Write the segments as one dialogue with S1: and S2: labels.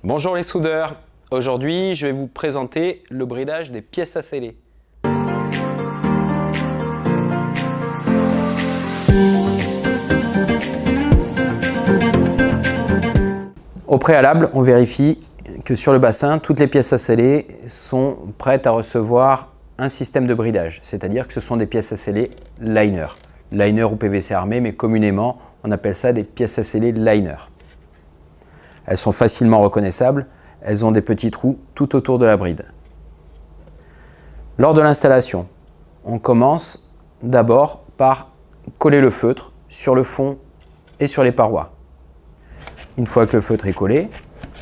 S1: Bonjour les soudeurs, aujourd'hui je vais vous présenter le bridage des pièces à sceller. Au préalable, on vérifie que sur le bassin, toutes les pièces à sceller sont prêtes à recevoir un système de bridage, c'est-à-dire que ce sont des pièces à sceller liner. Liner ou PVC armé, mais communément on appelle ça des pièces à sceller liner. Elles sont facilement reconnaissables, elles ont des petits trous tout autour de la bride. Lors de l'installation, on commence d'abord par coller le feutre sur le fond et sur les parois. Une fois que le feutre est collé,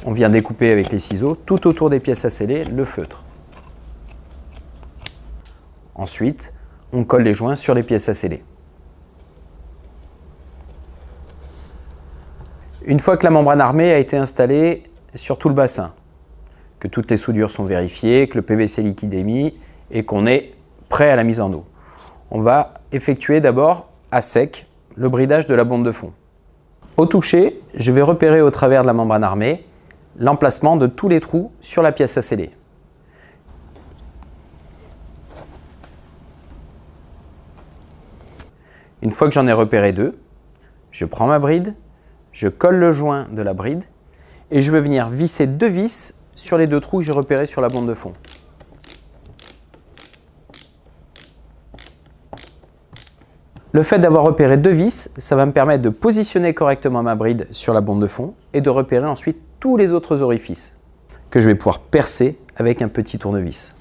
S1: on vient découper avec les ciseaux tout autour des pièces à sceller le feutre. Ensuite, on colle les joints sur les pièces à sceller. Une fois que la membrane armée a été installée sur tout le bassin, que toutes les soudures sont vérifiées, que le PVC liquide est mis et qu'on est prêt à la mise en eau, on va effectuer d'abord à sec le bridage de la bombe de fond. Au toucher, je vais repérer au travers de la membrane armée l'emplacement de tous les trous sur la pièce à sceller. Une fois que j'en ai repéré deux, je prends ma bride, je colle le joint de la bride et je vais venir visser deux vis sur les deux trous que j'ai repérés sur la bombe de fond. Le fait d'avoir repéré deux vis, ça va me permettre de positionner correctement ma bride sur la bombe de fond et de repérer ensuite tous les autres orifices que je vais pouvoir percer avec un petit tournevis.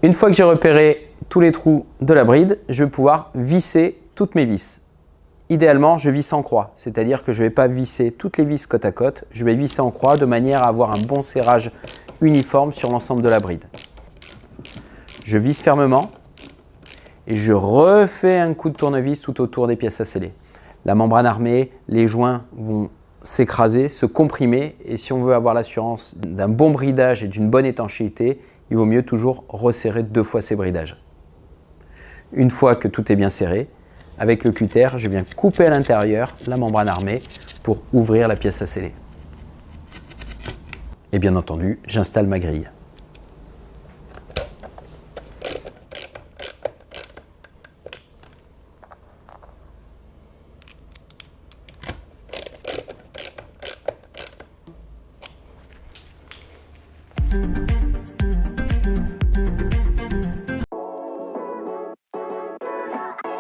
S1: Une fois que j'ai repéré tous les trous de la bride, je vais pouvoir visser toutes mes vis. Idéalement, je visse en croix, c'est-à-dire que je ne vais pas visser toutes les vis côte à côte, je vais visser en croix de manière à avoir un bon serrage uniforme sur l'ensemble de la bride. Je visse fermement et je refais un coup de tournevis tout autour des pièces à sceller. La membrane armée, les joints vont s'écraser, se comprimer et si on veut avoir l'assurance d'un bon bridage et d'une bonne étanchéité, il vaut mieux toujours resserrer deux fois ces bridages. Une fois que tout est bien serré, avec le cutter, je viens couper à l'intérieur la membrane armée pour ouvrir la pièce à sceller. Et bien entendu, j'installe ma grille.